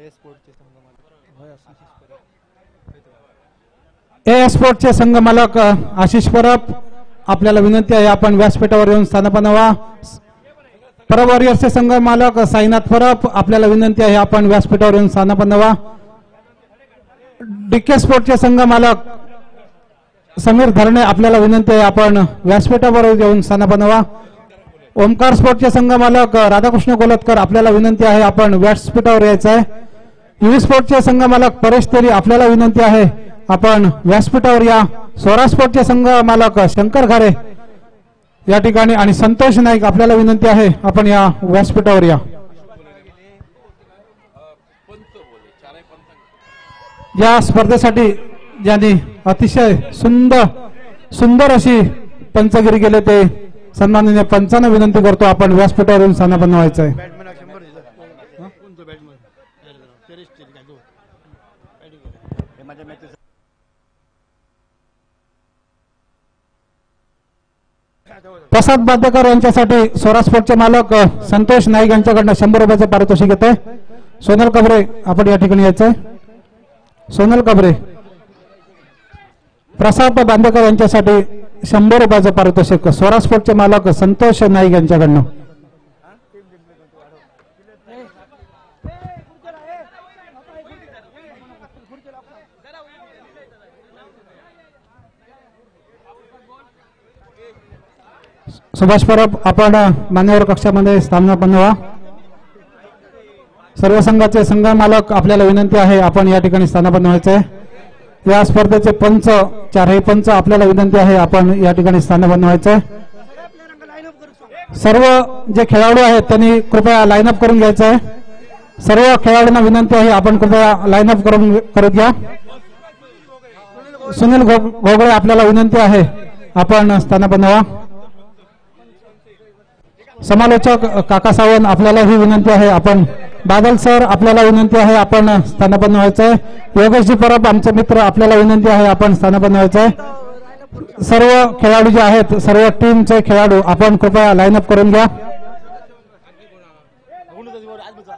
ए स्पोर्टचे संघ मालक आशिष परब आपल्याला विनंती आहे आपण व्यासपीठावर येऊन स्थानापन्न व्हा. परब वॉरियर्सचे संघ मालक साईनाथ परब आपल्याला विनंती आहे आपण व्यासपीठावर येऊन स्थानापन्न व्हा. डीके स्पोर्टचे संघ मालक समीर धरणे आपल्याला विनंती आहे आपण व्यासपीठावर येऊन स्थानापन्न व्हा. ओमकार स्पोर्टचे संघ मालक राधाकृष्ण कोलतकर आपल्याला विनंती आहे आपण व्यासपीठावर यायचं आहे. युवी स्पोर्टचे संघ मालक परेश तेरी आपल्याला विनंती आहे आपण व्यासपीठावर या. स्वराज स्पोर्टचे संघ मालक शंकर घारे या ठिकाणी आणि संतोष नाईक आपल्याला विनंती आहे आपण या व्यासपीठावर या. या स्पर्धेसाठी ज्यांनी अतिशय सुंदर अशी पंचगिरी केले ते सन्माननीय पंचांना विनंती करतो आपण व्यासपीठावर येऊन स्थानापन्न व्हायचं आहे. प्रसाद बांदेकर यांच्यासाठी स्वराज स्पोर्टचे मालक संतोष नाईक यांच्याकडनं 100 रुपयाचं पारितोषिक येते. सोनल कबरे आपण या ठिकाणी यायचंय. सोनल कबरे प्रसाद बांदेकर यांच्यासाठी 100 रुपयाचं पारितोषिक स्वराज स्पोर्टचे मालक संतोष नाईक यांच्याकडनं. सुभाष परब आपण मान्यवर कक्षामध्ये स्थानापन्न व्हा. सर्व संघाचे संघ मालक आपल्याला विनंती आहे आपण या ठिकाणी स्थानापन्न व्हायचे. या स्पर्धेचे पंच 4 पंच आपल्याला विनंती आहे आपण या ठिकाणी स्थानापन्न व्हायचे. सर्व जे खेळाडू आहेत त्यांनी कृपया लाईनअप करून घ्यायचं आहे. सर्व खेळाडूंना विनंती आहे आपण कृपया लाईनअप करून घ्या. सुनील घोगळे आपल्याला विनंती आहे आपण स्थानापन्न व्हा. समालोचक काका सावंत आपल्याला ही विनंती आहे आपण. बादल सर आपल्याला विनंती आहे आपण स्थानापन्न व्हायचंय. योगेशजी परब आमचे मित्र आपल्याला विनंती आहे आपण स्थानापन्न व्हायचंय. सर्व खेळाडू जे आहेत सर्व टीमचे खेळाडू आपण कृपया लाईनअप करून घ्या.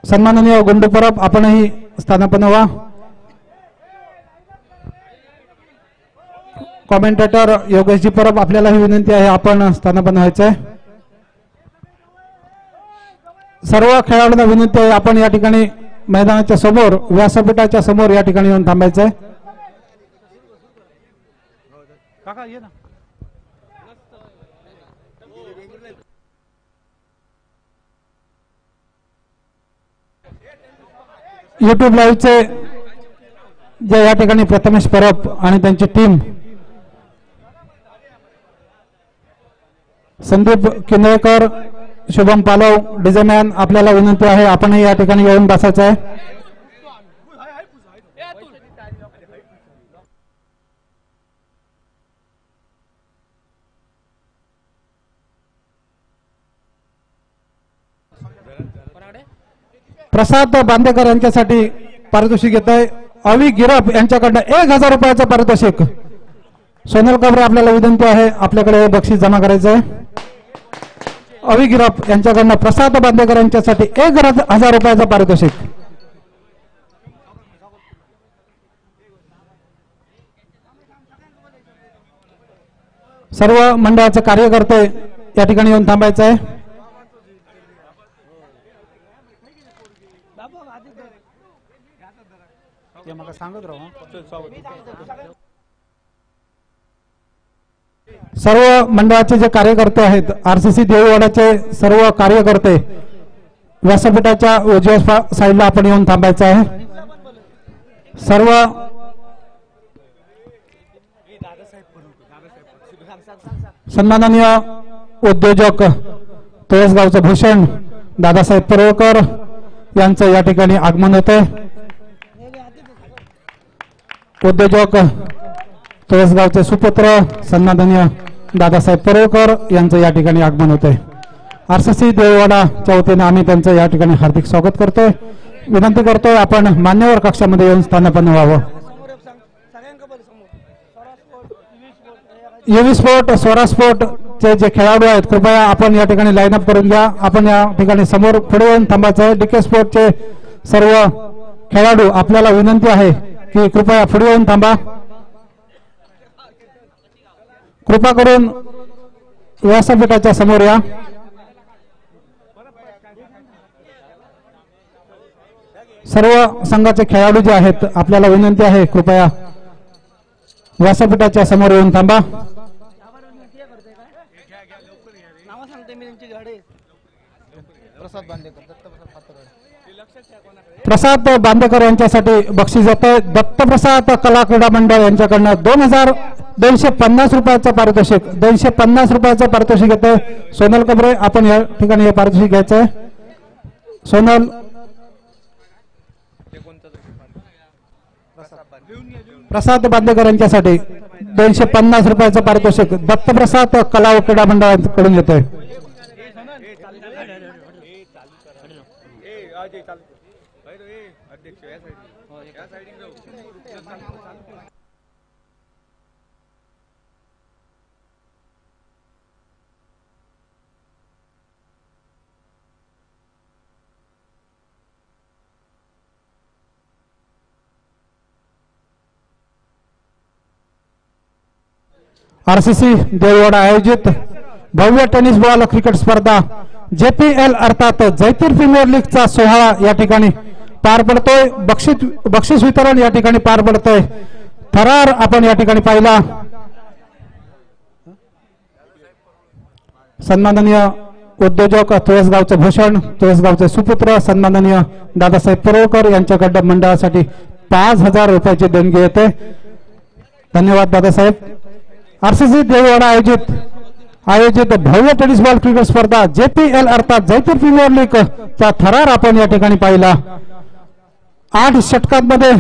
सन्माननीय गुंडू परब आपणही स्थानापन्न व्हा. कॉमेंटेटर योगेशजी परब आपल्याला ही विनंती आहे आपण स्थानापन्न व्हायचंय. सर्व खेळाडूंना विनंती आहे आपण या ठिकाणी मैदानाच्या समोर व्यासपीठाच्या समोर या ठिकाणी येऊन थांबायचंय. युट्यूब लाईव्हचे जे या ठिकाणी प्रथमेश परब आणि त्यांची टीम संदीप किंदळकर शुभम पालव डिझायनमॅन आपल्याला विनंती आहे आपणही या ठिकाणी येऊन बसायचं आहे. प्रसाद बांदेकर यांच्यासाठी पारितोषिक येत आहे. अवी गिरप यांच्याकडनं 1000 रुपयाचं पारितोषिक. सोनल कबरे आपल्याला विनंती आहे आपल्याकडे बक्षीस जमा करायचं आहे. अवी गिरप यांच्याकडनं प्रसाद बांदेकर यांच्यासाठी 1000 रुपयाचं पारितोषिक. सर्व मंडळाचे कार्यकर्ते या ठिकाणी येऊन थांबायचं आहे. सर्व मंडळाचे जे कार्यकर्ते आहेत आरसीसी देऊळवाड्याचे सर्व कार्यकर्ते व्यासपीठाच्या उजव्या साईडला आपण येऊन थांबायचं आहे. सर्व सन्माननीय उद्योजक तुळसगावचे भूषण दादासाहेब परोळकर यांचं या ठिकाणी आगमन होते. उद्योजक तुळसगावचे सुपुत्र सन्माननीय दादासाहेब परोळकर यांचं या ठिकाणी आगमन होते. आरसीसी देऊळवाडाच्या वतीने आम्ही त्यांचं या ठिकाणी हार्दिक स्वागत करतोय. विनंती करतोय आपण मान्यवर कक्षामध्ये येऊन स्थानापन्न व्हावं. युवी स्पोर्ट स्वराज स्पोर्ट चे जे खेळाडू आहेत कृपया आपण या ठिकाणी लाईनअप करून घ्या. आपण या ठिकाणी समोर पुढे येऊन थांबायचं आहे. डीके स्पोर्टचे सर्व खेळाडू आपल्याला विनंती आहे की कृपया पुढे येऊन थांबा. कृपा करून व्यासपीठाच्या समोर या. सर्व संघाचे खेळाडू जे आहेत आपल्याला विनंती आहे कृपया व्यासपीठाच्या समोर येऊन थांबा. प्रसाद बांदेकर यांच्यासाठी बक्षीस येते. दत्तप्रसाद कला क्रीडा मंडळ यांच्याकडनं 2,250 रुपयाचं पारितोषिक 250 रुपयाचं पारितोषिक येते. सोनल कबरे आपण या ठिकाणी हे पारितोषिक घ्यायचंय. सोनल प्रसाद बांदेकर यांच्यासाठी 250 रुपयाचं पारितोषिक दत्तप्रसाद कला क्रीडा मंडळाकडून येतोय. आरसीसी देववाडा आयोजित भव्य टेनिस बॉल क्रिकेट स्पर्धा JPL अर्थात जयतीर प्रीमियर लीगचा सोहळा या ठिकाणी पार पडतोय. बक्षीस वितरण या ठिकाणी पार पडतोय. थरार आपण या ठिकाणी पाहिला. सन्माननीय उद्योजक तुळसगावचे भूषण, तुळसगावचे सुपुत्र सन्माननीय दादासाहेब परोळकर यांच्याकडे मंडळासाठी 5,000 रुपयाची देणगी येते. धन्यवाद दादासाहेब. आरसीसी देववाडा आयोजित भव्य टेनिस बॉल क्रिकेट स्पर्धा JPL अर्थात जयतीर प्रीमियर लीग चा थरार आपण या ठिकाणी पाहिला. 8 षटकांमध्ये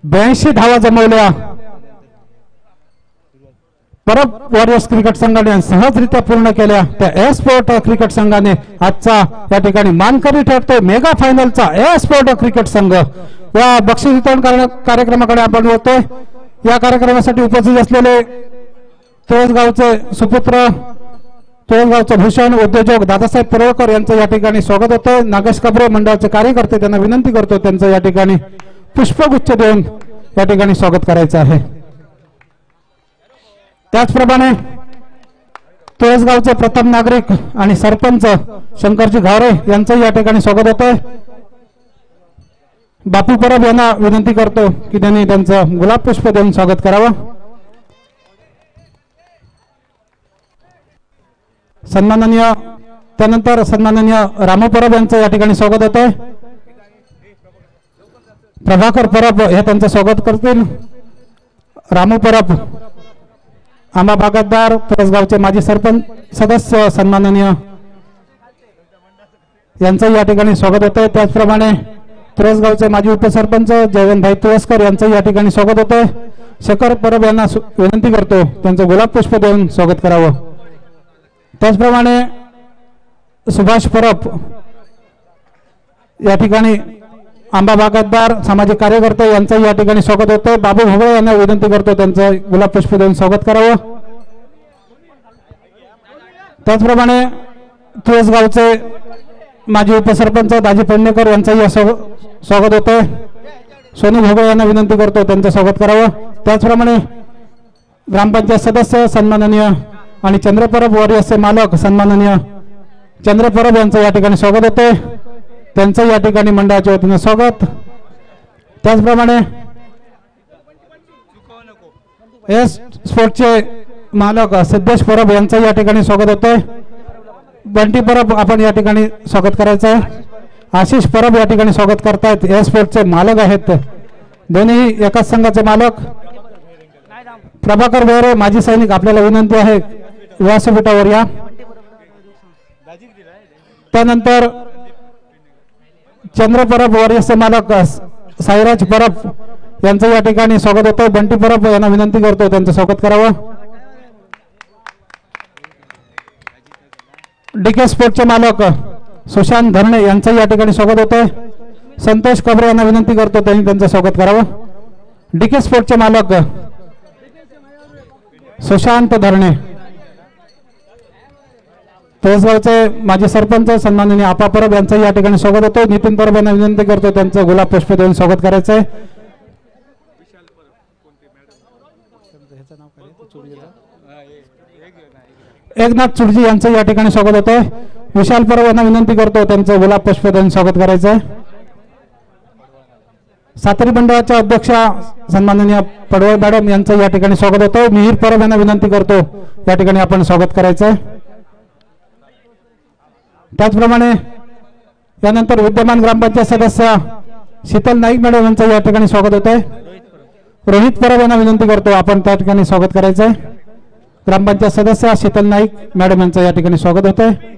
82 धावा जमवल्या. परब वॉरियर्स क्रिकेट संघाने सहजरित्या पूर्ण केल्या. त्या ए स्पोर्ट क्रिकेट संघाने आजचा या ठिकाणी मानकरी ठरतो. मेगा फायनलचा ए स्पोर्ट क्रिकेट संघ. या बक्षीस वितरण कार्यक्रमाकडे आपण बोलतोय. या कार्यक्रमासाठी उपस्थित असलेले तुळसगावचे सुपुत्र, तुळसगावचे भूषण, उद्योजक दादासाहेब परोळकर यांचं या ठिकाणी स्वागत होतं. नागेश कबरे मंडळाचे कार्यकर्ते त्यांना विनंती करतो त्यांचं या ठिकाणी पुष्पगुच्छ देऊन या ठिकाणी स्वागत करायचं आहे. त्याचप्रमाणे तुळसगावचे प्रथम नागरिक आणि सरपंच शंकरजी घावरे यांचं या ठिकाणी स्वागत होतंय. बापू परब यांना विनंती करतो की त्यांनी त्यांचं गुलाब पुष्प देऊन स्वागत करावं. त्यानंतर सन्माननीय रामू परब यांचं या ठिकाणी स्वागत होतंय. प्रभाकर परब हे त्यांचं स्वागत करतील. रामू परब आंबा बागायतदार, तुळसगावचे माजी सरपंच सदस्य सन्माननीय यांचं या ठिकाणी स्वागत होतंय. त्याचप्रमाणे तुळसगावचे माजी उपसरपंच जयवंतभाई तुळसकर यांचं या ठिकाणी स्वागत होतंय. शेखर परब यांना विनंती करतो त्यांचं गुलाब पुष्प देऊन स्वागत करावं. त्याचप्रमाणे सुभाष परब या ठिकाणी आंबा बागायतदार सामाजिक कार्यकर्ते यांचं या ठिकाणी स्वागत होतं. बाबू भोगळे यांना विनंती करतो त्यांचं गुलाब पुष्प देऊन स्वागत करावं. त्याचप्रमाणे तुळसगावचे माजी उपसरपंच दाजी पेडणेकर यांचंही स्वागत होतंय. सोनू भोगळे यांना विनंती करतो त्यांचं स्वागत करावं. त्याचप्रमाणे ग्रामपंचायत सदस्य सन्माननीय आणि चंद्रपरब वॉरियर्सचे मालक सन्माननीय चंद्रपरब यांचं या ठिकाणी स्वागत होतंय. त्यांचं या ठिकाणी मंडळाच्या वतीने स्वागत. त्याचप्रमाणे एस स्पोर्टचे मालक सिद्धेश परब यांचं या ठिकाणी स्वागत होतंय. बंटी परब आपण या ठिकाणी स्वागत करायचं आहे. आशिष परब या ठिकाणी स्वागत करतायत. एस स्पोर्टचे मालक आहेत, दोन्ही एकाच संघाचे मालक. प्रभाकर बोरे माजी सैनिक आपल्याला विनंती आहे व्यासपीठावर या. त्यानंतर चंद्र परब वॉरियर्सचे मालक साईराज परब यांचं या ठिकाणी स्वागत होतं. बंटी परब यांना विनंती करतो त्यांचं स्वागत करावं. डीके स्पोर्टचे मालक सुशांत धरणे यांचं या ठिकाणी स्वागत होतंय. संतोष कबरे यांना विनंती करतो त्यांनी त्यांचं स्वागत करावं. डीके स्पोर्टचे मालक सुशांत धरणे तोसगावचे माजी सरपंच सन्माननीय आपा परब यांचं या ठिकाणी स्वागत होतं. नितीन परब यांना विनंती करतो त्यांचं गुलाब पुष्प देऊन स्वागत करायचं आहे. एकनाथ चुडजी यांचं या ठिकाणी स्वागत होतं. विशाल परब यांना विनंती करतो त्यांचं गुलाब पुष्प देऊन स्वागत करायचं आहे. सातारी मंडळाच्या अध्यक्षा सन्माननीय पडवळ मॅडम यांचं या ठिकाणी स्वागत होतं. मिहीर परब यांना विनंती करतो या ठिकाणी आपण स्वागत करायचं आहे. त्याचप्रमाणे यानंतर विद्यमान ग्रामपंचायत सदस्य शीतल नाईक मॅडम यांचं या ठिकाणी स्वागत होत आहे. रोहित परब यांना विनंती करतो आपण त्या ठिकाणी स्वागत करायचं आहे. ग्रामपंचायत सदस्य शीतल नाईक मॅडम यांचं या ठिकाणी स्वागत होत आहे.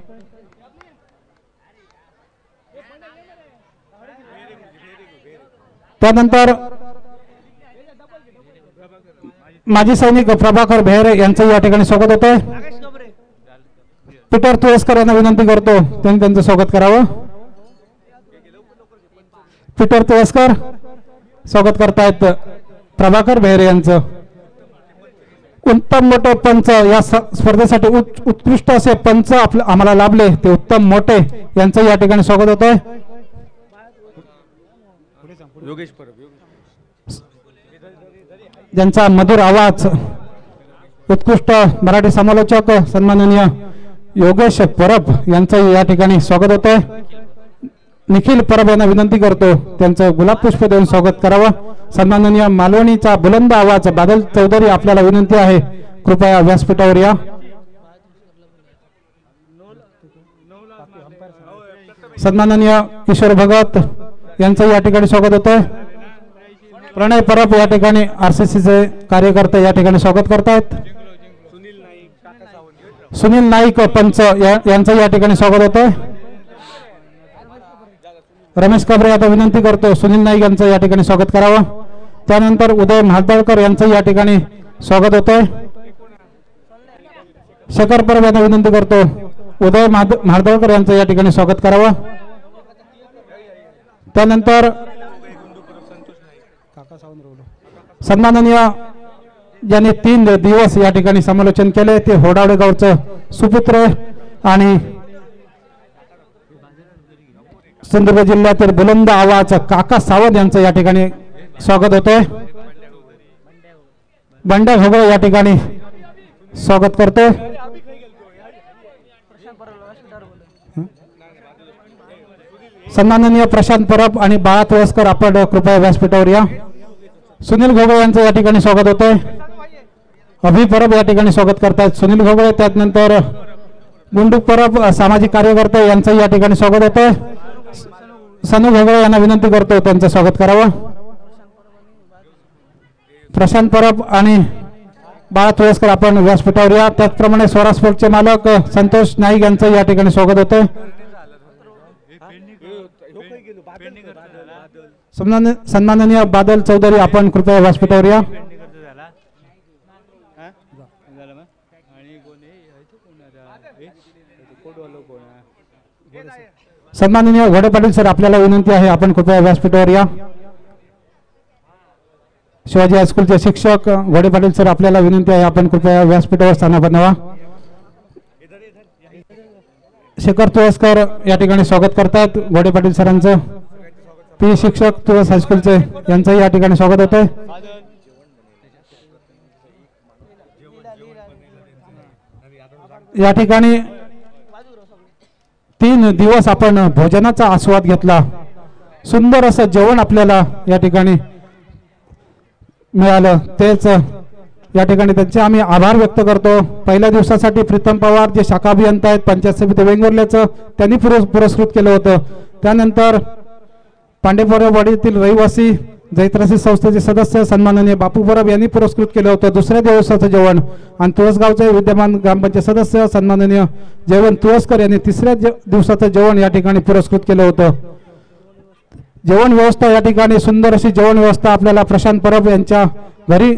त्यानंतर माजी सैनिक प्रभाकर भेरे यांचं या ठिकाणी स्वागत होत आहे. पीटर तुळसकर यांना विनंती करतो त्यांनी त्यांचं स्वागत करावं. पीटर तुळसकर स्वागत करतायत प्रभाकर भेरे यांचं. उत्तम मोठे पंच या स्पर्धेसाठी उत्कृष्ट असे पंच आम्हाला लाभले ते उत्तम मोठे यांचं या ठिकाणी स्वागत होत आहे. ज्यांचा मधुर आवाज उत्कृष्ट मराठी समालोचक सन्माननीय योगेश परब यांचं या ठिकाणी स्वागत होत आहे. निखिल परब यांना विनंती करतो त्यांचं गुलाब पुष्प देऊन स्वागत करावं. सन्माननीय मालवणीचा बुलंद आवाज बादल चौधरी आपल्याला विनंती आहे कृपया व्यासपीठावर या. सन्माननीय किशोर भगत यांचं या ठिकाणी स्वागत होत आहे. प्रणय परब या ठिकाणी आरसीसीचे कार्यकर्ते या ठिकाणी स्वागत करतायत. सुनील नाईक पंच यांचं या ठिकाणी स्वागत होत आहे. रमेश कबरे आता विनंती करतो सुनील नाईक यांचं या ठिकाणी स्वागत करावं. त्यानंतर उदय म्हाळदळकर यांचं या ठिकाणी स्वागत होत आहे. शेखर परब यांना विनंती करतो उदय म्हाळदळकर यांचं या ठिकाणी स्वागत करावं. त्यानंतर सन्माननीय ज्यांनी 3 दिवस या ठिकाणी समालोचन केले ते होडावडे गावचं सुपुत्र आणि सिंधुदुर्ग जिल्ह्यातील बुलंद आवाज काका सावंत यांचं या ठिकाणी स्वागत होतंय. बंड्या घोगळे या ठिकाणी स्वागत करतोय. सन्माननीय प्रशांत परब आणि बाळा तुळसकर आपण कृपया व्यासपीठावर या. सुनील घोगळे यांचं या ठिकाणी स्वागत होतंय. अभि परब या ठिकाणी स्वागत करतायत सुनील घोगळे. त्यानंतर गुंडूक परब सामाजिक कार्यकर्ते यांचं या ठिकाणी स्वागत होतंय. सनू घोगळे यांना विनंती करतो त्यांचं स्वागत करावं. प्रशांत परब आणि बाळा तुळसकर आपण व्यासपीठावर या. त्याचप्रमाणे स्वराज स्पोर्टचे मालक संतोष नाईक यांचं या ठिकाणी स्वागत होतंय. सन्माननीय बादल चौधरी आपण कृपया व्यासपीठावर या. सन्माननीय घोडे पाटील सर आपल्याला विनंती आहे आपण कृपया व्यासपीठावर या. शिवाजी हायस्कूलचे शिक्षक घोडे पाटील सर आपल्याला विनंती आहे आपण कृपया व्यासपीठावर स्थान बनवा. शेखर तुळसकर या ठिकाणी स्वागत करतात घोडे पाटील सरांचं. पी शिक्षक तुळस हायस्कूलचे यांचं या ठिकाणी स्वागत होत आहे. या ठिकाणी 3 दिवस आपण भोजनाचा आस्वाद घेतला. सुंदर असं जेवण आपल्याला या ठिकाणी मिळालं. तेच या ठिकाणी त्यांचे आम्ही आभार व्यक्त करतो. पहिल्या दिवसासाठी प्रीतम पवार जे शाखा अभियंता आहेत पंचायत समिती वेंगुर्ल्याचं त्यांनी पुरस्कृत केलं होतं. त्यानंतर पांडेपवाडीतील रहिवासी जैत्रासी संस्थेचे सदस्य सन्माननीय बापू परब यांनी पुरस्कृत केलं होतं दुसऱ्या दिवसाचं जेवण. आणि तुळसगावचे विद्यमान ग्रामपंचायत सदस्य सन्माननीय जयवंत तुळसकर यांनी तिसऱ्या दिवसाचं जेवण या ठिकाणी पुरस्कृत केलं होतं. जेवण व्यवस्था या ठिकाणी सुंदर अशी जेवण व्यवस्था आपल्याला प्रशांत परब यांच्या घरी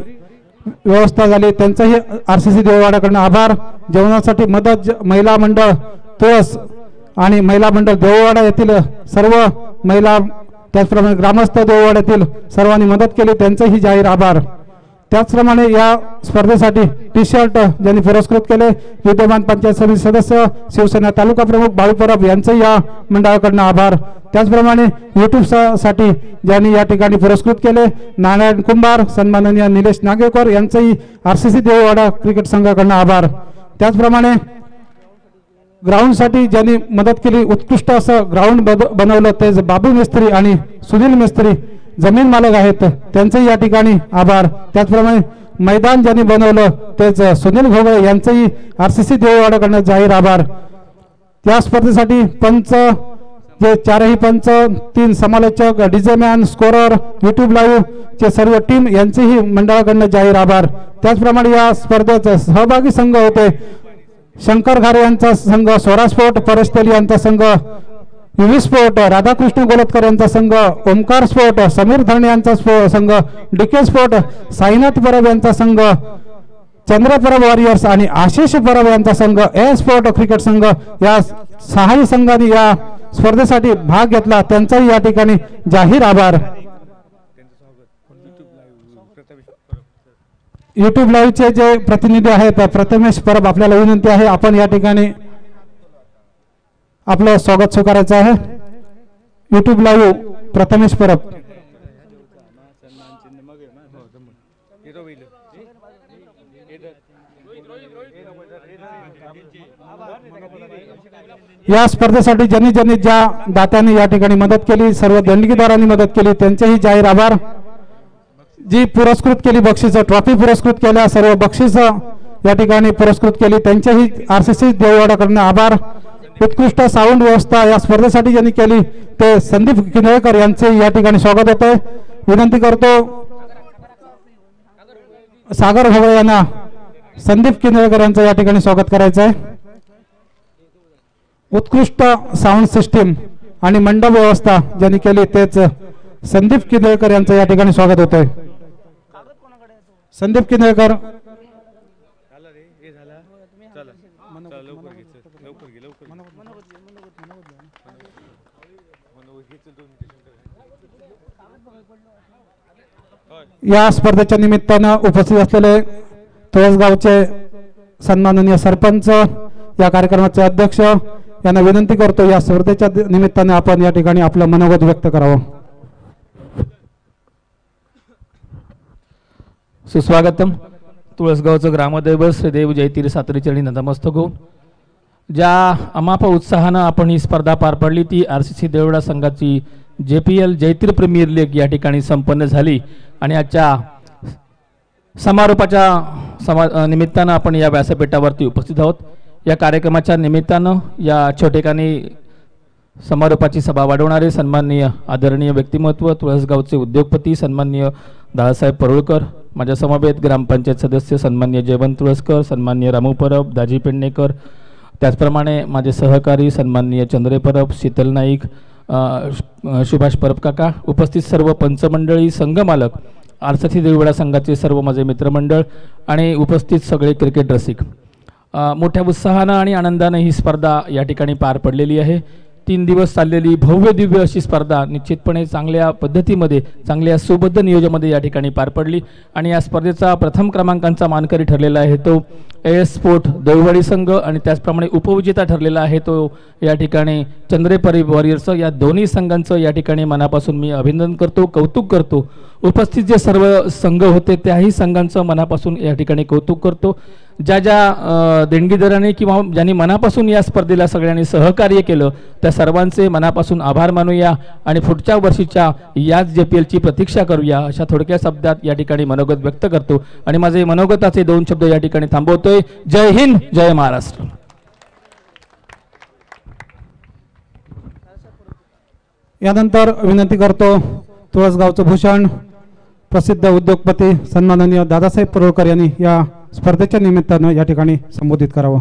व्यवस्था झाली. त्यांचाही आरसीसी देववाड्याकडून आभार. जेवणासाठी मदत महिला मंडळ तुळस आणि महिला मंडळ देववाडा येथील सर्व महिला त्याचप्रमाणे ग्रामस्थ देववाड्यातील सर्वांनी मदत केली त्यांचेही जाहीर आभार. त्याचप्रमाणे या स्पर्धेसाठी टी शर्ट ज्यांनी पुरस्कृत केले विद्यमान पंचायत समिती सदस्य शिवसेना तालुका प्रमुख बाळू परब यांचे या मंडळाकडून आभार। त्याचप्रमाणे यूट्यूब साठी ज्यांनी या ठिकाणी पुरस्कृत केले नारायण कुंभार सन्माननीय निलेश नागेकर यांचेही RCC देववाडा क्रिकेट संघाकडून आभार। त्याचप्रमाणे ग्राउंडसाठी ज्यांनी मदत केली उत्कृष्ट असं ग्राउंड बनवलं ते बाबू मिस्त्री आणि सुनील मिस्त्री जमीन मालक आहेत त्यांचेही या ठिकाणी आभार। त्याचप्रमाणे मैदान ज्यांनी बनवलं तेच सुनील घोगळे यांचेही RCC देववाडाकडून जाहीर आभार। त्या स्पर्धेसाठी पंच जे चारही पंच 3 समालोचक DJ man scorer YouTube live चे सर्व टीम यांचेही मंडळाकडून जाहीर आभार। त्याचप्रमाणे या स्पर्धेत सहभागी संघ होते शंकर घारे यांचा संघ स्वरा स्पोर्ट परेश तेली यांचा संघ युवी स्पोर्ट राधाकृष्ण गोलतकर यांचा संघ ओमकार स्पोर्ट समीर धरणे यांचा संघ DK स्पोर्ट साईनाथ परब यांचा संघ चंद्र परब वॉरियर्स आणि आशिष परब यांचा संघ ए स्पोर्ट क्रिकेट संघ या 6 संघांनी या स्पर्धेसाठी भाग घेतला त्यांचाही या ठिकाणी जाहीर आभार। यूट्यूब लाईव्हचे जे प्रतिनिधी आहेत प्रथमेश परब आपल्याला विनंती आहे आपण या ठिकाणी आपलं स्वागत स्वीकारायचं आहे। यूट्यूब लाईव्ह प्रथमेश परब या स्पर्धेसाठी ज्यांनी ज्या दात्यांनी या ठिकाणी मदत केली सर्व देणगीदारांनी मदत केली त्यांचेही जाहीर आभार। जी पुरस्कृत केली बक्षीस ट्रॉफी पुरस्कृत केल्या सर्व बक्षीस या ठिकाणी पुरस्कृत केली त्यांचेही RCC देववाडाकडून आभार। उत्कृष्ट साऊंड व्यवस्था या स्पर्धेसाठी ज्यांनी केली ते संदीप किनळकर यांचे या ठिकाणी स्वागत होते। विनंती करतो सागर घोगळे यांना संदीप किनळकर यांचं या ठिकाणी स्वागत करायचं आहे। उत्कृष्ट साऊंड सिस्टीम आणि मंडप व्यवस्था ज्यांनी केली तेच संदीप किनळकर यांचं या ठिकाणी स्वागत होतंय। संदीप किनळकर या स्पर्धेच्या निमित्तानं उपस्थित असलेले तुळसगावचे सन्माननीय सरपंच या कार्यक्रमाचे अध्यक्ष यांना विनंती करतो या स्पर्धेच्या निमित्ताने आपण या ठिकाणी आपलं मनोगत व्यक्त करावं। सुस्वागतम। तुळसगावचं ग्रामदैवत श्रीदेव जयतीर सातरीचरणी नतमस्तक होऊन ज्या अमाप उत्साहानं आपण ही स्पर्धा पार पडली ती RCC देववाडा संघाची JPL जयतीर प्रीमियर लीग या ठिकाणी संपन्न झाली आणि आजच्या समारोपाच्या निमित्तानं आपण या व्यासपीठावरती उपस्थित आहोत। या कार्यक्रमाच्या निमित्तानं या छोटेखानी समारोपाची सभा वाढवणारे सन्माननीय आदरणीय व्यक्तिमत्व तुळसगावचे उद्योगपती सन्माननीय दादासाहेब परुळकर माझ्या समवेत ग्रामपंचायत सदस्य सन्माननीय जयवंत तुळसकर सन्माननीय रामू परब दाजी पेडणेकर त्याचप्रमाणे माझे सहकारी सन्माननीय चंद्रे परब शीतल नाईक सुभाष परब काका उपस्थित सर्व पंचमंडळी संघमालक RCC देववाडा संघाचे सर्व माझे मित्रमंडळ आणि उपस्थित सगळे क्रिकेट रसिक मोठ्या उत्साहानं आणि आनंदाने ही स्पर्धा या ठिकाणी पार पडलेली आहे। 3 दिवस चाललेली भव्य दिव्य अशी स्पर्धा निश्चितपणे चांगल्या पद्धतीमध्ये चांगल्या सुबद्ध नियोजनामध्ये या ठिकाणी पार पडली आणि या स्पर्धेचा प्रथम क्रमांकाचा मानकरी ठरलेला आहे तो AS स्पोर्ट देववाडी संघ आणि त्याचप्रमाणे उपविजेता ठरलेला आहे तो या ठिकाणी चंद्रे परब वॉरियर्स या दोन्ही संघांचं या ठिकाणी मनापासून मी अभिनंदन करतो कौतुक करतो। उपस्थित जे सर्व संघ होते त्याही संघांचं मनापासून या ठिकाणी कौतुक करतो। ज्या देणगीदारांनी किंवा ज्यांनी मनापासून या स्पर्धेला सगळ्यांनी सहकार्य केलं त्या सर्वांचे मनापासून आभार मानूया आणि पुढच्या वर्षीच्या याच JPLची प्रतीक्षा करूया अशा थोडक्या शब्दात या ठिकाणी मनोगत व्यक्त करतो आणि माझे मनोगताचे 2 शब्द या ठिकाणी थांबवतोय। जय हिंद जय महाराष्ट्र। यानंतर विनंती करतो तुळसगावचं भूषण प्रसिद्ध उद्योगपती सन्माननीय दादासाहेब परुळकर यांनी या स्पर्धेच्या निमित्तानं या ठिकाणी संबोधित करावं।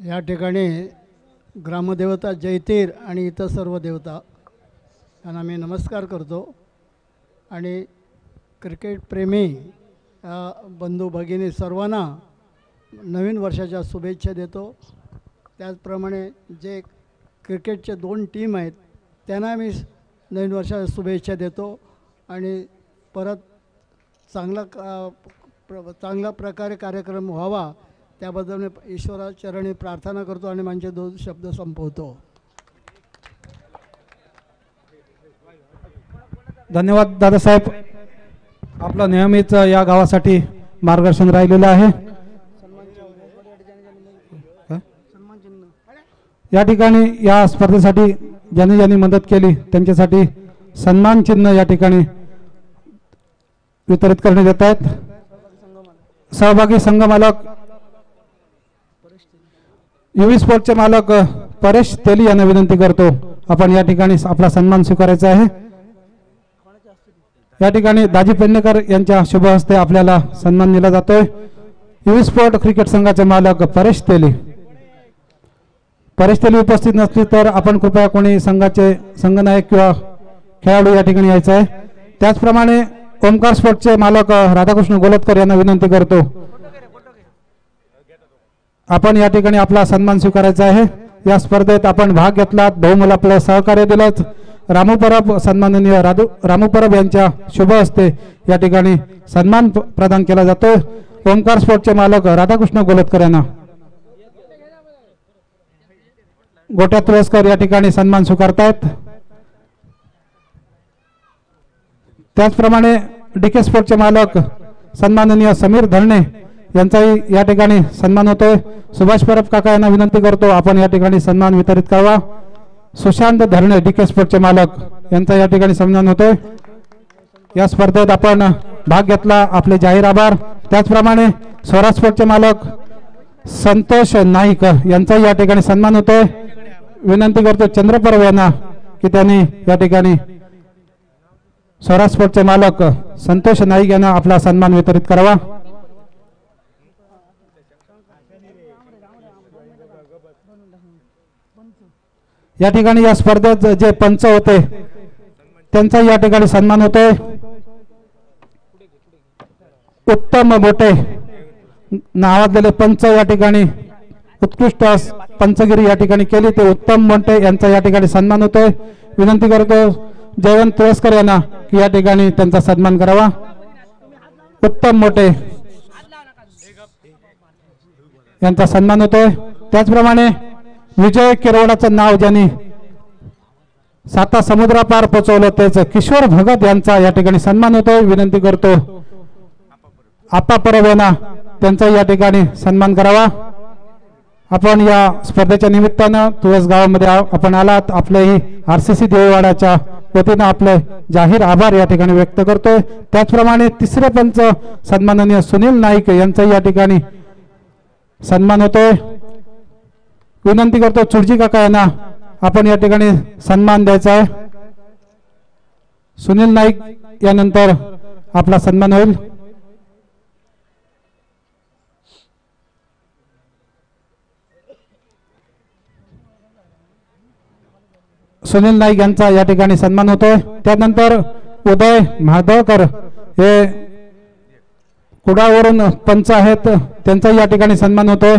या ठिकाणी ग्रामदेवता जयतीर आणि इतर सर्व देवता यांना मी नमस्कार करतो आणि क्रिकेट प्रेमी बंधू भगिनी सर्वांना नवीन वर्षाच्या शुभेच्छा देतो। त्याचप्रमाणे जे क्रिकेटचे 2 टीम आहेत त्यांना मी नवीन वर्षाच्या शुभेच्छा देतो आणि परत चांगला प्रकारे कार्यक्रम व्हावा त्याबद्दल मी ईश्वराचरणी प्रार्थना करतो आणि माझे 2 शब्द संपवतो. धन्यवाद दादासाहेब. आपलं नेहमीच या गावासाठी मार्गदर्शन राहिलेलं आहे. या ठिकाणी या स्पर्धेसाठी ज्यांनी ज्यांनी मदत केली त्यांच्यासाठी सन्मान चिन्ह या ठिकाणी वितरित करण्यात येत आहेत. सहभागी संघ मालक युवी स्पोर्टचे मालक परेश तेली यांना विनंती करतो आपण या ठिकाणी आपला सन्मान स्वीकारायचा आहे. या ठिकाणी दाजी पेडणेकर यांच्या शुभ हस्ते आपल्याला सन्मान दिला जातोय. युवी स्पोर्ट क्रिकेट संघाचे मालक परेश तेली उपस्थित नसतील तर आपण कृपया कोणी संघाचे संघनायक किंवा खेळाडू या ठिकाणी यायचं आहे. त्याचप्रमाणे ओमकार स्पोर्टचे मालक राधाकृष्ण गोलतकर यांना विनंती करतो आपण या ठिकाणी आपला सन्मान स्वीकारायचा आहे. या स्पर्धेत आपण भाग घेतलात, बहुमोल आपलं सहकार्य दिलं. रामू परब सन्माननीय रामू परब यांच्या शुभ हस्ते या ठिकाणी सन्मान प्रदान केला जातो. ओमकार स्पोर्टचे मालक राधाकृष्ण गोलतकर यांना गोट्या तुळसकर या ठिकाणी सन्मान स्वीकारतायत. त्याचप्रमाणे डीके स्पोर्टचे मालक सन्माननीय समीर धरणे यांचाही या ठिकाणी सन्मान होतोय. सुभाष परब काका यांना विनंती करतो आपण या ठिकाणी सन्मान वितरित करावा. सुशांत धरणे डीके स्पोर्टचे मालक यांचा या ठिकाणी सन्मान होतोय. या स्पर्धेत आपण भाग घेतला, आपले जाहीर आभार. त्याचप्रमाणे स्वराज स्पोर्टचे मालक संतोष नाईक यांचा या ठिकाणी सन्मान होतोय. विनंती करतो चंद्र परब यांना की त्यांनी या ठिकाणी स्वराज स्पोर्टचे मालक संतोष नाईक यांना आपला सन्मान वितरित करावा. या ठिकाणी या स्पर्धेत जे पंच होते त्यांचा या ठिकाणी सन्मान होतोय. उत्तम मोठे नावाजलेले पंच या ठिकाणी उत्कृष्ट पंचगिरी या ठिकाणी केली ते उत्तम मोठे यांचा या ठिकाणी सन्मान होतोय. विनंती करतो जयवंत तुळसकर यांना की या ठिकाणी त्यांचा सन्मान करावा. उत्तम मोठे यांचा सन्मान होतोय. त्याचप्रमाणे विजय किरवडाचं नाव ज्यांनी 7 समुद्रापार पोहोचवलं त्याच किशोर भगत यांचा या ठिकाणी सन्मान होतोय. विनंती करतो आपा परब यांना त्यांचा या ठिकाणी सन्मान करावा. आपण या स्पर्धेच्या निमित्तानं तुळस गावामध्ये आपण आलात, आपलेही RCC देववाड्याच्या वतीनं आपले जाहीर आभार या ठिकाणी व्यक्त करतोय. त्याचप्रमाणे तिसरे पंच सन्माननीय सुनील नाईक यांचा या ठिकाणी सन्मान होतोय. विनंती करतो चुडजी काका यांना आपण या ठिकाणी सन्मान द्यायचा आहे. सुनील नाईक यानंतर आपला सन्मान होईल. सुनील नाईक यांचा या ठिकाणी सन्मान होतोय. त्यानंतर उदय महादळकर हे कुडावरून पंच आहेत, त्यांचा या ठिकाणी सन्मान होतोय.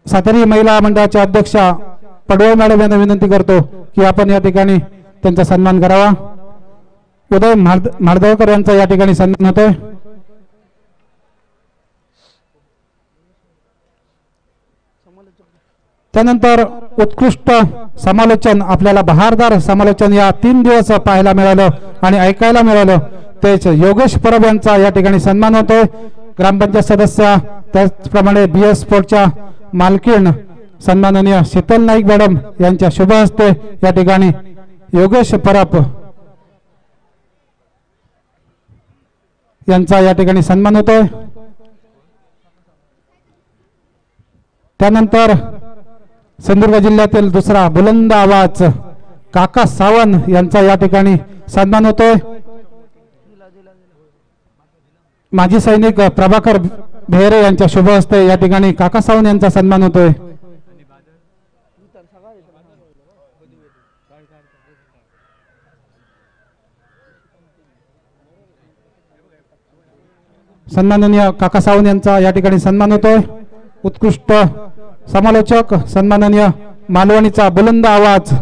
सातारी महिला मंडळाच्या अध्यक्षा पडवळ मॅडम यांना विनंती करतो की आपण या ठिकाणी त्यांचा सन्मान करावा. उदय महादळकर यांचा या ठिकाणी सन्मान होतोय. त्यानंतर उत्कृष्ट समालोचन आपल्याला बहारदार समालोचन या 3 दिवस पाहायला मिळालं आणि ऐकायला मिळालं तेच योगेश परब यांचा या ठिकाणी सन्मान होतोय. ग्रामपंचायत सदस्य त्याचप्रमाणे BS स्पोर्टच्या मालकीण सन्माननीय शीतल नाईक मॅडम यांच्या शुभ हस्ते या ठिकाणी योगेश परब यांचा या ठिकाणी सन्मान होतोय. त्यानंतर सिंधुदुर्ग जिल्ह्यातील दुसरा बुलंद आवाज काका सावंत यांचा या ठिकाणी सन्मान होतोय. माजी सैनिक प्रभाकर भेरे यांच्या शुभ हस्ते या ठिकाणी काका सावंत यांचा सन्मान होतोय. सन्माननीय काका सावंत यांचा या ठिकाणी सन्मान होतोय. उत्कृष्ट समालोचक सन्माननीय मालवणीचा बुलंद आवाज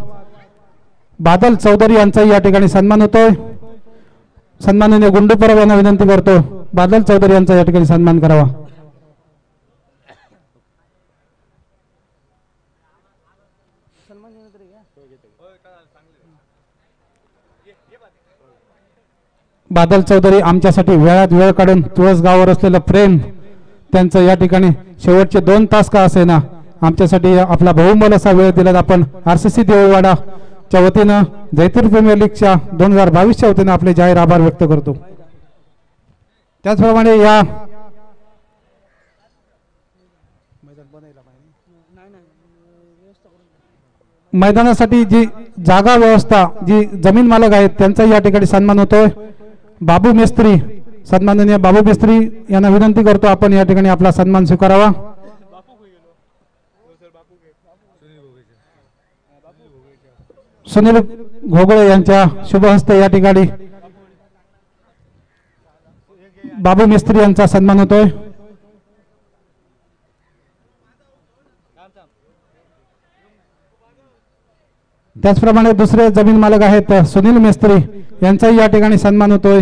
बादल चौधरी यांचाही या ठिकाणी सन्मान होतोय. सन्माननीय गुंडू परब यांना विनंती करतो बादल चौधरी यांचा या ठिकाणी सन्मान करावा. बादल चौधरी आमच्यासाठी वेळात वेळ काढून तुळसगाववर असलेलं प्रेम त्यांचं या ठिकाणी शेवटचे 2 तास का असेना आमच्यासाठी आपला बहुमोल असा वेळ दिला. आपण RCC देऊळवाडाच्या वतीनं जयतीर प्रीमियर लीगच्या 2022च्या वतीनं आपले जाहीर आभार व्यक्त करतो. त्याचप्रमाणे या मैदानासाठी जी जागा व्यवस्था जी जमीन मालक आहेत त्यांचाही या ठिकाणी सन्मान होतोय. बाबू मेस्त्री सन्माननीय बाबू मेस्त्री यांना विनंती करतो आपण या ठिकाणी आपला सन्मान स्वीकारावा. सुनील घोगळे यांच्या शुभ हस्ते या ठिकाणी बाबू मेस्त्री यांचा सन्मान होतोय. त्याचप्रमाणे दुसरे जमीन मालक आहेत सुनील मेस्त्री यांचाही या ठिकाणी सन्मान होतोय.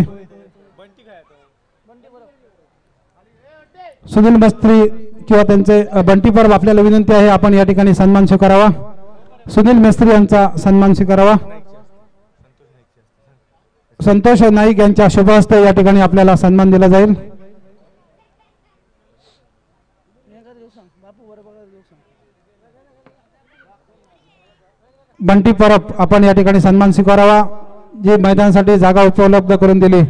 सुनील मेस्त्री किंवा त्यांचे बंटी परब आपल्याला विनंती आहे आपण या ठिकाणी सन्मान स्वीकारावा. सुनील मेस्त्री यांचा सन्मान स्वीकारावा. संतोष नाईक यांच्या शुभ हस्ते या ठिकाणी आपल्याला सन्मान दिला जाईल. बंटी परब आपण या ठिकाणी सन्मान स्वीकारावा. जी मैदानासाठी जागा उपलब्ध करून दिली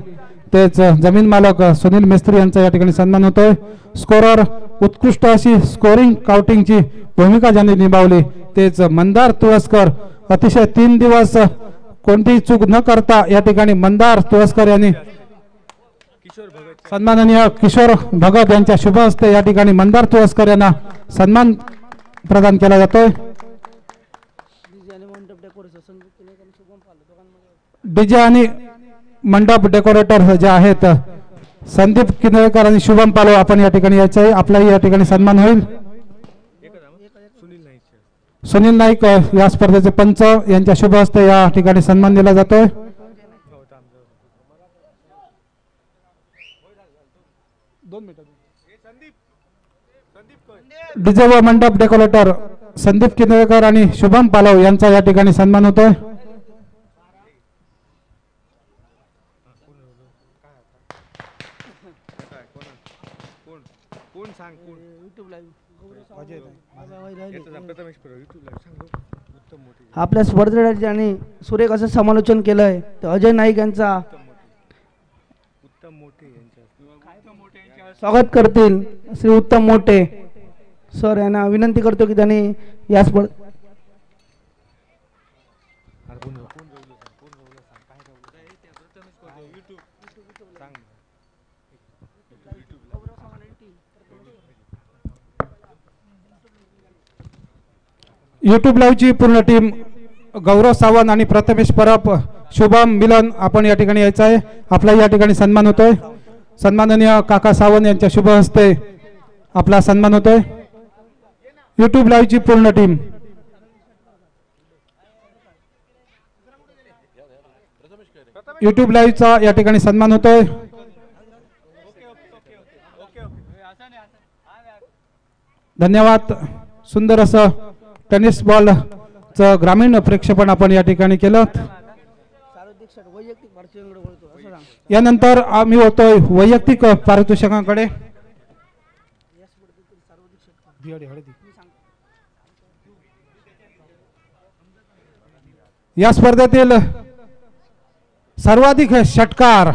तेच जमीन मालक सुनील मेस्त्री यांचा या ठिकाणी सन्मान होतोय. स्कोरर उत्कृष्ट अशी स्कोरिंग काउंटिंगची भूमिका ज्यांनी निभावली तेच मंदार तुळसकर. अतिशय 3 दिवस कोणतीही चूक न करता या ठिकाणी मंदार तुळसकर यांनी सन्माननीय किशोर भगत यांच्या शुभ हस्ते या ठिकाणी मंदार तुळसकर यांना सन्मान प्रदान केला जातोय. डीजे आणि मंडप डेकोरेटर जे आहेत संदीप किनळकर आणि शुभम पालव आपण या ठिकाणी यायचं आहे. आपलाही या ठिकाणी सन्मान होईल. सुनील नाईक या स्पर्धेचे पंच यांच्या शुभ हस्ते या ठिकाणी सन्मान दिला जातोय. डीजे व मंडप डेकोरेटर संदीप किनळकर आणि शुभम पालव यांचा या ठिकाणी सन्मान होतोय. आपल्या स्पर्धेसाठी आणि सुरेख असं समालोचन केलंय तर अजय नाईक यांचा स्वागत करतील श्री उत्तम मोठे सर यांना विनंती करतो की त्यांनी या स्पर्धे यूट्यूब लाईव्हची पूर्ण टीम गौरव सावंत आणि प्रथमेश परब शुभम मिलन आपण या ठिकाणी यायचं आहे. आपला या ठिकाणी सन्मान होतोय. सन्माननीय काका सावंत यांच्या शुभ हस्ते आपला सन्मान होतोय. यूट्यूब लाईव्हची पूर्ण टीम यूट्यूब लाईव्हचा या ठिकाणी सन्मान होतोय. धन्यवाद. सुंदर असं टेनिस बॉलचं ग्रामीण प्रेक्षेपण आपण या ठिकाणी केलं. यानंतर आम्ही होतोय वैयक्तिक पारितोषिकांकडे. या स्पर्धेतील सर्वाधिक षटकार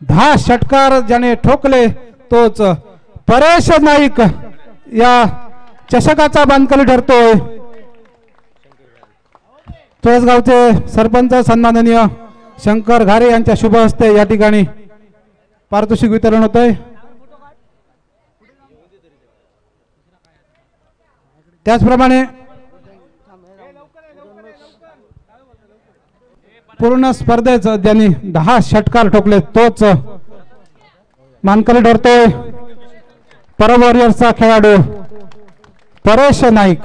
10 षटकार ज्याने ठोकले तोच परेश नाईक या चषकाचा मानकरी ठरतोय. तुळसगावचे सरपंच सन्माननीय शंकर घारे यांच्या शुभ हस्ते या ठिकाणी पारितोषिक वितरण होतंय. त्याचप्रमाणे पूर्ण स्पर्धेत ज्यांनी 10 षटकार ठोकले तोच मानकरी ठरतोय. परब वॉरियर्सचा खेळाडू परेश नाईक.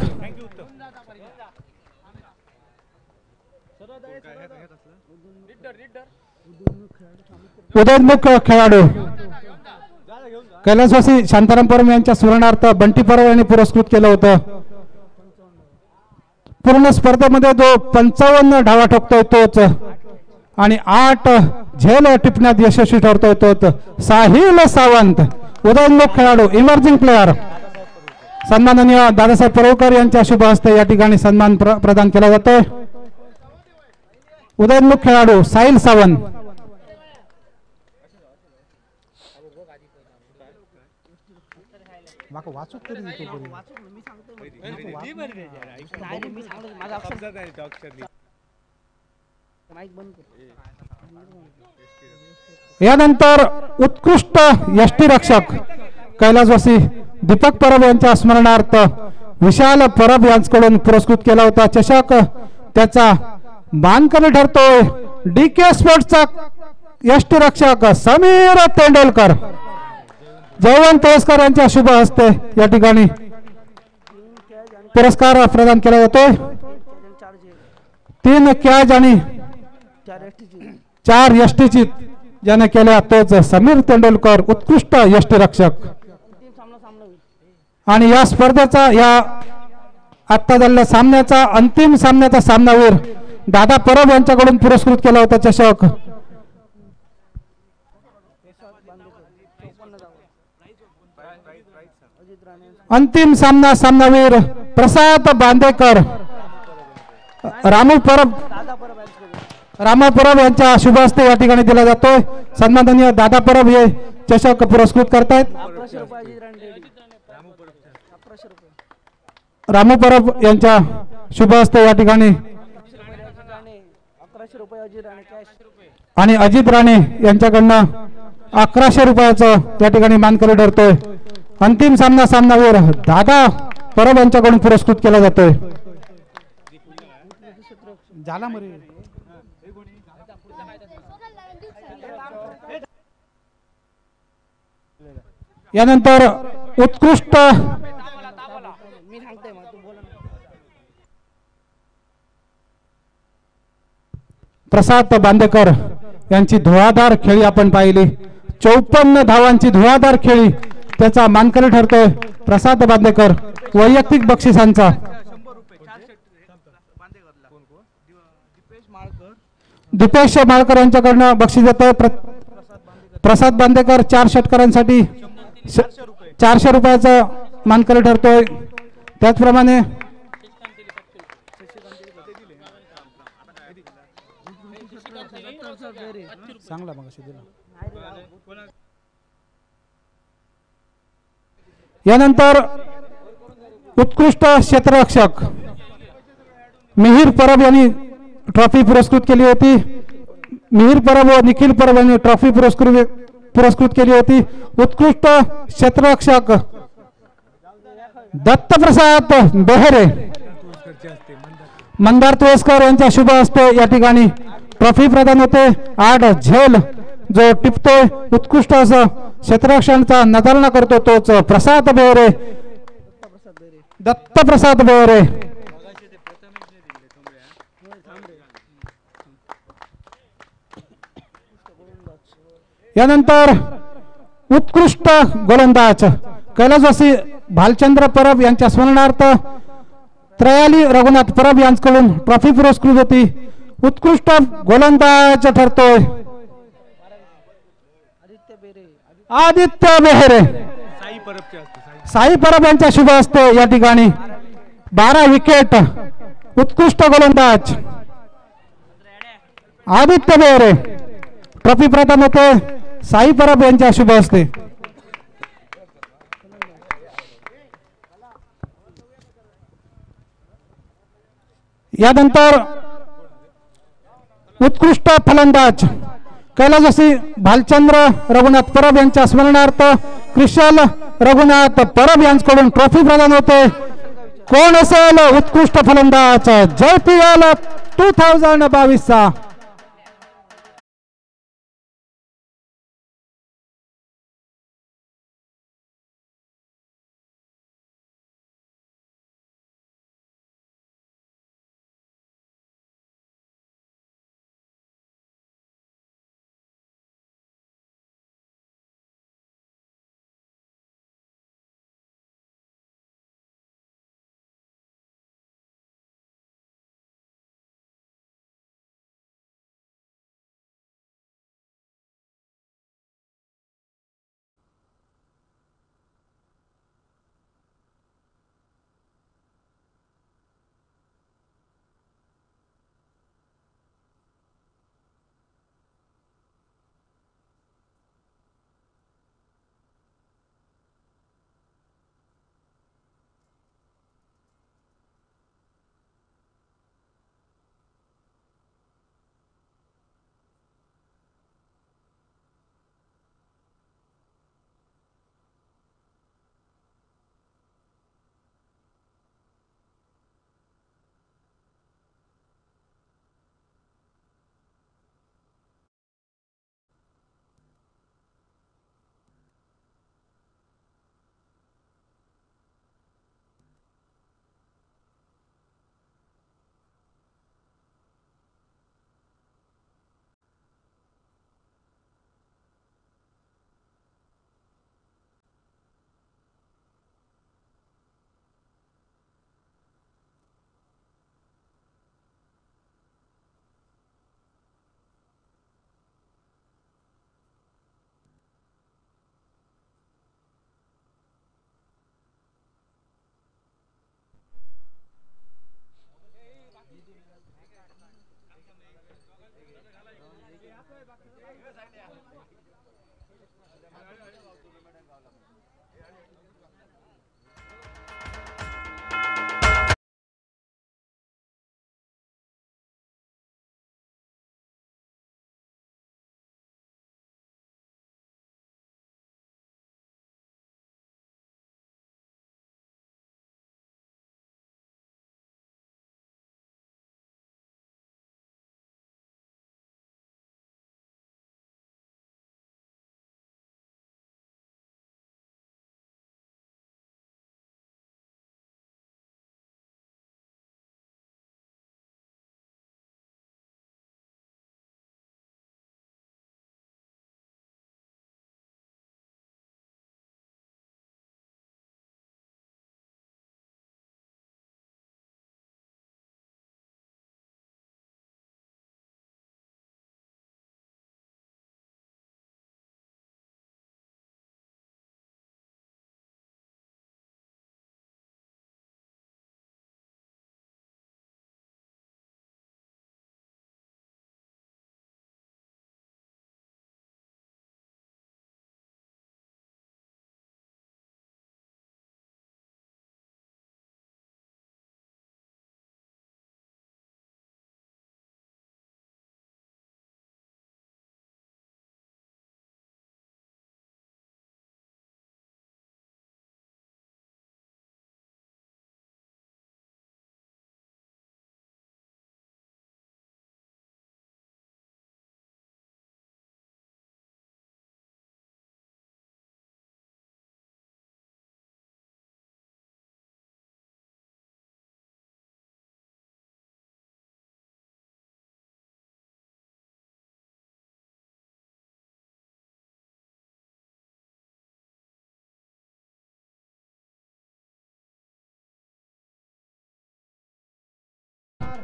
उदयोन्मुख खेळाडू कैलासवासी शांताराम परब यांच्या स्मरणार्थ बंटी परब यांनी पुरस्कृत केलं होतं. पूर्ण स्पर्धेमध्ये जो 55 धावा ठोकतोय तोच आणि 8 झेल टिपण्यात यशस्वी ठरतोय तोच साहिल सावंत. उदयोन्मुख खेळाडू इमर्जिंग प्लेअर. सन्माननीय दादासाहेब परवकर यांच्या शुभ हस्ते या ठिकाणी सन्मान प्रदान केला जातोय. उदयोन्मुख खेळाडू साहिल सावंत. यानंतर उत्कृष्ट यष्टीरक्षक कैलासवासी दीपक परब यांच्या स्मरणार्थ विशाल परब यांच्याकडून पुरस्कृत केला होता. चषक त्याचा मानकरी ठरतोय DK स्पोर्ट्सचा यष्टीरक्षक समीर तेंडुलकर. जयवंत पुरस्कार यांच्या शुभ हस्ते या ठिकाणी पुरस्कार प्रदान केला जातोय. 3 कॅच आणि 4 यष्टीची ज्याने केल्या तोच समीर तेंडुलकर उत्कृष्ट यष्टीरक्षक. आणि या स्पर्धेचा या आत्ता झालेल्या सामन्याचा अंतिम सामन्याचा सामनावीर दादा परब यांच्याकडून पुरस्कृत केला होता चषक. अंतिम सामनावीर प्रसाद बांदेकर रामू परब यांच्या शुभ हस्ते या ठिकाणी दिला जातोय. सन्माननीय दादा परब हे चषक पुरस्कृत करतायत. रामू परब यांच्या शुभ हस्ते या ठिकाणी आणि अजित राणे यांच्याकडनं 1100 रुपयाचं या ठिकाणी मानकरी ठरतोय. अंतिम सामनावीर दादा परब यांच्याकडून पुरस्कृत केला जातोय. यानंतर उत्कृष्ट प्रसाद बांदेकर यांची धुवाधार खेळी आपण पाहिली. 54 धावांची धुवाधार खेळी त्याचा मानकरी ठरतोय प्रसाद बांदेकर. वैयक्तिक बक्षिसांचा दीपेश माळकर यांच्याकडनं बक्षीस येतोय. प्रसाद बांदेकर 4 षटकारांसाठी 400 रुपयाचा मानकरी ठरतोय. त्याचप्रमाणे यानंतर उत्कृष्ट क्षेत्ररक्षक मिहिर परब यांनी ट्रॉफी पुरस्कृत केली होती. मिहिर परब व निखिल परब यांनी ट्रॉफी पुरस्कृत केली होती. उत्कृष्ट क्षेत्ररक्षक दत्तप्रसाद बेहरे मंदार तुळसकर यांच्या शुभ हस्ते या ठिकाणी ट्रॉफी प्रदान होते. 8 झेल जो टिपतोय उत्कृष्ट असं क्षेत्ररक्षणाचा नजराणा करतो तोच प्रसाद बेहरे दत्तप्रसाद बेहरे. यानंतर उत्कृष्ट गोलंदाज कैलासवासी भालचंद्र परब यांच्या स्मरणार्थ त्रयाली रघुनाथ परब यांच्याकडून ट्रॉफी पुरस्कृत होती. उत्कृष्ट गोलंदाज ठरतोय आदित्य बेहरे. साई परब यांच्या शुभ हस्ते या ठिकाणी 12 विकेट उत्कृष्ट गोलंदाज आदित्य बेहरे ट्रॉफी प्रदान होते साई परब यांच्या शुभ हस्ते. यानंतर उत्कृष्ट फलंदाज कैलासवासी भालचंद्र रघुनाथ परब यांच्या स्मरणार्थ कृषल रघुनाथ परब यांच्याकडून ट्रॉफी प्रदान होते. कोण असेल उत्कृष्ट फलंदाज JPL 2022 चा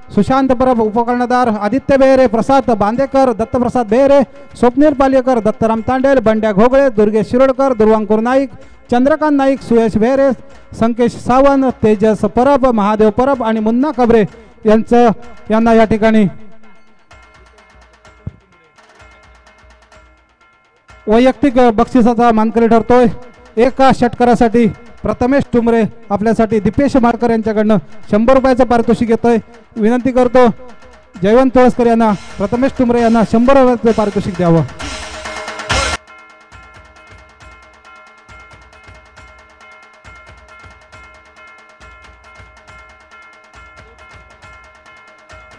सुशांत परब उपकर्णधार आदित्य बेहरे, प्रसाद बांदेकर, दत्तप्रसाद बेहरे, स्वप्नील पालेकर, दत्तराम तांडेल, बंड्या घोगळे, दुर्गेश शिरोडकर, दुर्वांकुर नाईक, चंद्रकांत नाईक, सुयश बेहरे, संकेश सावंत, तेजस परब, महादेव परब आणि मुन्ना कबरे यांना या ठिकाणी वैयक्तिक बक्षिसाचा मानकरी ठरतोय। एका षटकारासाठी प्रथमेश टुमरे आपल्यासाठी दीपेश मारकर यांच्याकडनं 100 रुपयाचं पारितोषिक घेतोय। विनंती करतो जयवंत तुळसकर यांना प्रथमेश टुमरे यांना 100 रुपयाचं पारितोषिक द्यावं।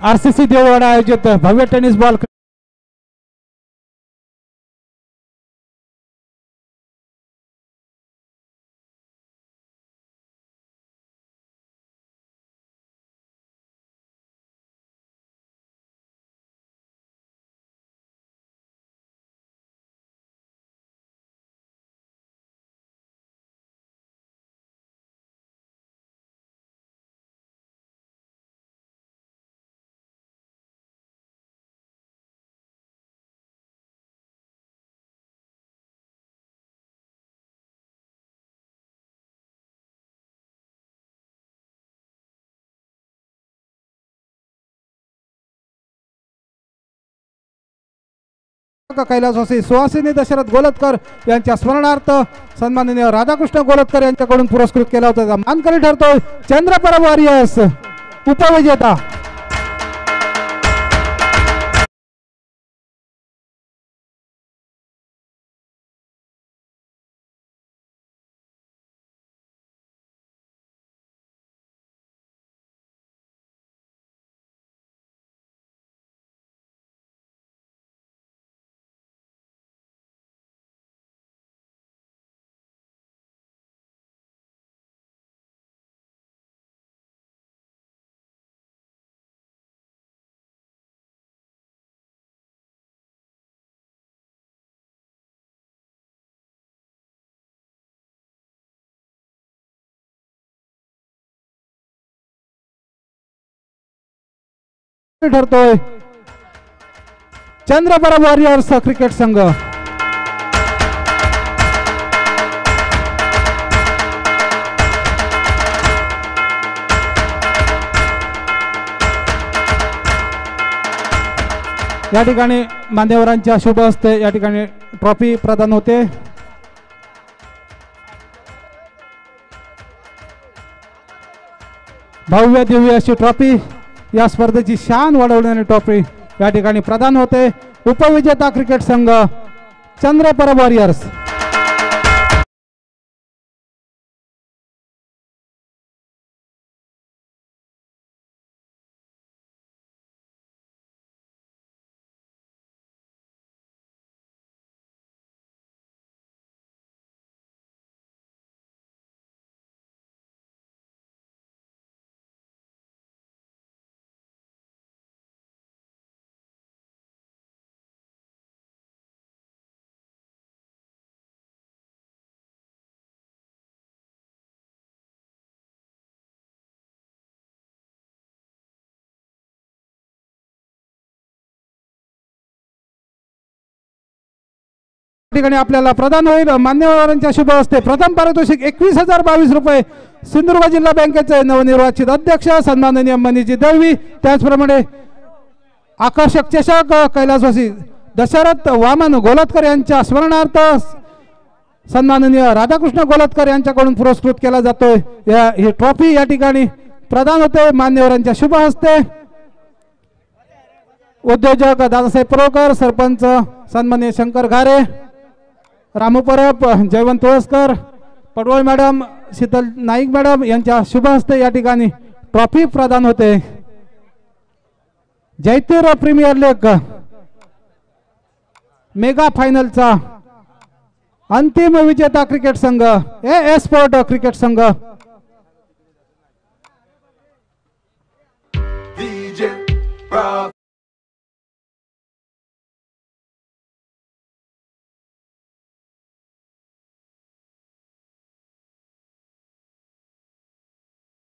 RCC देववाडा आयोजित भव्य टेनिस बॉल कैलासवासी सुहासिनी दशरथ गोलतकर यांच्या स्मरणार्थ सन्माननीय राधाकृष्ण गोलतकर यांच्याकडून पुरस्कृत केला होता। मानकरी ठरतोय चंद्रपरब वॉरियर्स उपविजेता। ठरतोय चंद्रपरब वॉरियर्स क्रिकेट संघ। या ठिकाणी मान्यवरांच्या शुभ हस्ते या ठिकाणी ट्रॉफी प्रदान होते। भव्य दिव्य अशी ट्रॉफी या स्पर्धेची शान वाढवणारी ट्रॉफी या ठिकाणी प्रदान होते। उपविजेता क्रिकेट संघ चंद्रपरब वॉरियर्स। ठिकाणी आपल्याला प्रदान होईल मान्यवरांच्या शुभ हस्ते प्रथम पारितोषिक 21,022 रुपये सिंधुदुर्ग जिल्हा बँकेचे नवनिर्वाचित अध्यक्ष सन्माननीय मनीजी दळवी। त्याचप्रमाणे आकर्षक चषक कैलासवासी दशरथ वामन गोलतकर यांच्या स्मरणार्थ सन्माननीय राधाकृष्ण गोलतकर यांच्याकडून पुरस्कृत केला जातोय। ही ट्रॉफी या ठिकाणी प्रदान होते मान्यवरांच्या शुभ हस्ते। उद्योजक दादासाहेब परोकर, सरपंच सन्माननीय शंकर घारे, रामू परब, जयवंत तुळसकर, पडवळ मॅडम, शीतल नाईक मॅडम यांच्या शुभ हस्ते या ठिकाणी ट्रॉफी प्रदान होते। जयतीर प्रीमियर लीग मेगा फायनलचा अंतिम विजेता क्रिकेट संघ ए स्पोर्ट क्रिकेट संघ